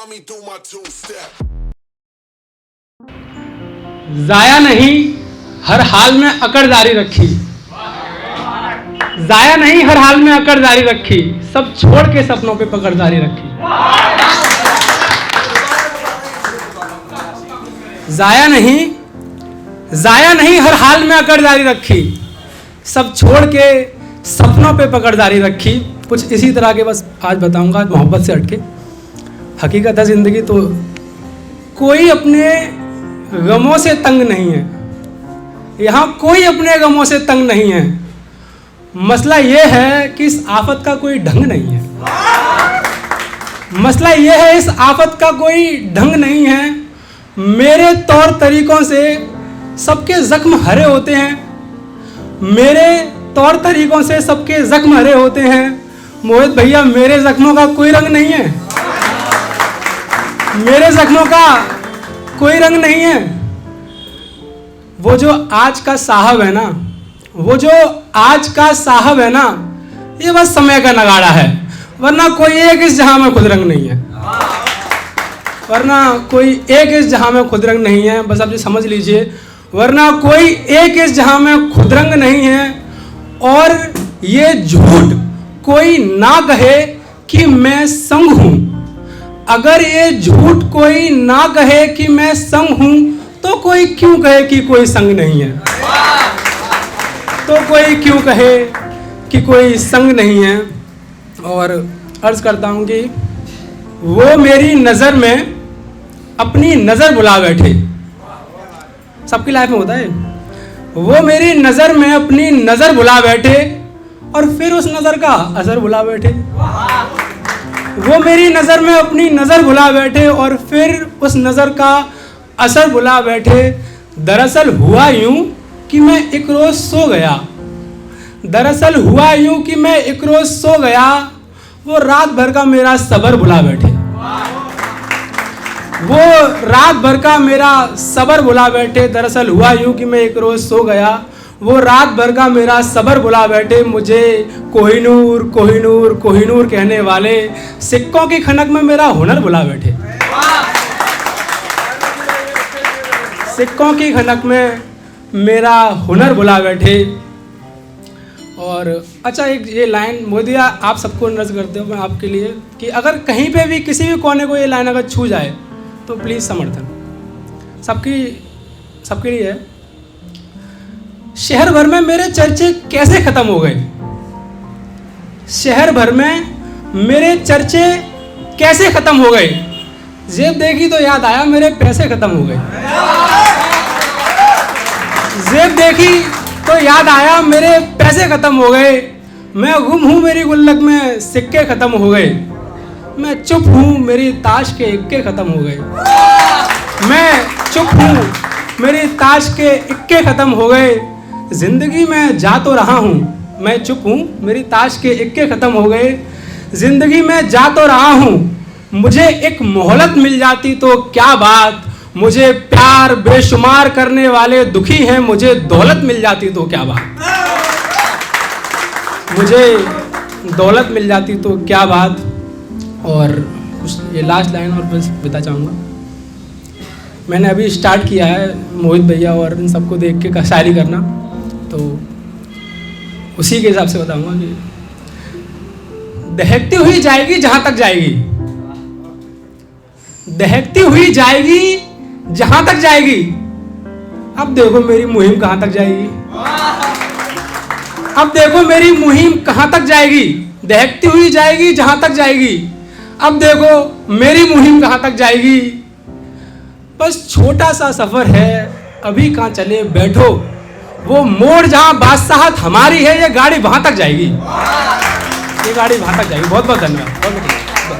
me do my two step. जाया नहीं हर हाल में अकड़ जारी रखी, जाया नहीं हर हाल में अकड़ जारी रखी, सब छोड़ के सपनों पे पकड़ जारी रखी। जाया नहीं हर हाल में अकड़ जारी रखी, सब छोड़ के सपनों पे पकड़ जारी रखी। कुछ इसी तरह के बस आज बताऊंगा, आज मोहब्बत से हटके। हकीकत है ज़िंदगी तो कोई अपने गमों से तंग नहीं है, यहाँ कोई अपने गमों से तंग नहीं है। मसला ये है कि इस आफत का कोई ढंग नहीं है, मसला ये है इस आफत का कोई ढंग नहीं है। मेरे तौर तरीकों से सबके जख्म हरे होते हैं, मेरे तौर तरीकों से सबके जख्म हरे होते हैं। मोहित भैया मेरे जख्मों का कोई रंग नहीं है, मेरे जख्मों का कोई रंग नहीं है। वो जो आज का साहब है ना, वो जो आज का साहब है ना, ये बस समय का नगाड़ा है, वरना कोई एक इस जहां में खुद रंग नहीं है, वरना कोई एक इस जहां में खुद रंग नहीं है। बस आप ये समझ लीजिए, वरना कोई एक इस जहां में खुद रंग नहीं है। और ये झूठ कोई ना कहे कि मैं संग हूं, अगर ये झूठ कोई ना कहे कि मैं संग हूं, तो कोई क्यों कहे कि कोई संग नहीं है, तो कोई क्यों कहे कि कोई संग नहीं है। और अर्ज करता हूं कि वो मेरी नज़र में अपनी नज़र बुला बैठे, सबकी लाइफ में होता है। वो मेरी नज़र में अपनी नज़र बुला बैठे और फिर उस नज़र का असर बुला बैठे। वो मेरी नज़र में अपनी नज़र बुला बैठे और फिर उस नज़र का असर बुला बैठे। दरअसल हुआ यूं कि मैं एक रोज़ सो गया, दरअसल हुआ यूं कि मैं एक रोज़ सो गया, वो रात भर का मेरा सब्र बुला बैठे, वो रात भर का मेरा सब्र बुला बैठे। दरअसल हुआ यूं कि मैं एक रोज़ सो गया, वो रात भर का मेरा सब्र बुला बैठे। मुझे कोहिनूर कोहिनूर कोहिनूर कहने वाले सिक्कों की खनक में मेरा हुनर बुला बैठे, सिक्कों की खनक में मेरा हुनर बुला बैठे। और अच्छा, एक ये लाइन मोदिया आप सबको नर्ज करते हो मैं आपके लिए कि अगर कहीं पे भी किसी भी कोने को ये लाइन अगर छू जाए तो प्लीज़ समर्थन सबके लिए है। शहर भर में मेरे चर्चे कैसे ख़त्म हो गए, शहर भर में मेरे चर्चे कैसे ख़त्म हो गए, जेब देखी तो याद आया मेरे पैसे ख़त्म हो गए, जेब देखी तो याद आया मेरे पैसे ख़त्म हो गए। मैं गुम हूँ मेरी गुल्लक में सिक्के ख़त्म हो गए, मैं चुप हूँ मेरी ताश के इक्के ख़त्म हो गए, मैं चुप हूँ मेरी ताश के इक्के ख़त्म हो गए। ज़िंदगी में जा तो रहा हूँ, मैं चुप हूँ मेरी ताश के इक्के ख़त्म हो गए। ज़िंदगी में जा तो रहा हूँ, मुझे एक मोहलत मिल जाती तो क्या बात, मुझे प्यार बेशुमार करने वाले दुखी हैं, मुझे दौलत मिल जाती तो क्या बात, मुझे दौलत मिल जाती तो क्या बात। और कुछ ये लास्ट लाइन और बस बता चाहूँगा, मैंने अभी स्टार्ट किया है मोहित भैया और इन सबको देख के शायरी करना, तो उसी के हिसाब से बताऊँगा कि दहकती हुई जाएगी जहाँ तक जाएगी, दहकती हुई जाएगी जहाँ तक जाएगी, अब देखो मेरी मुहिम कहाँ तक जाएगी, अब देखो मेरी मुहिम कहाँ तक जाएगी। दहकती हुई जाएगी जहाँ तक जाएगी, अब देखो मेरी मुहिम कहाँ तक जाएगी। बस छोटा सा सफ़र है अभी कहाँ चले बैठो, वो मोड़ जहाँ बादशाहत हमारी है, ये गाड़ी वहाँ तक जाएगी, ये गाड़ी वहाँ तक जाएगी। बहुत बहुत धन्यवाद।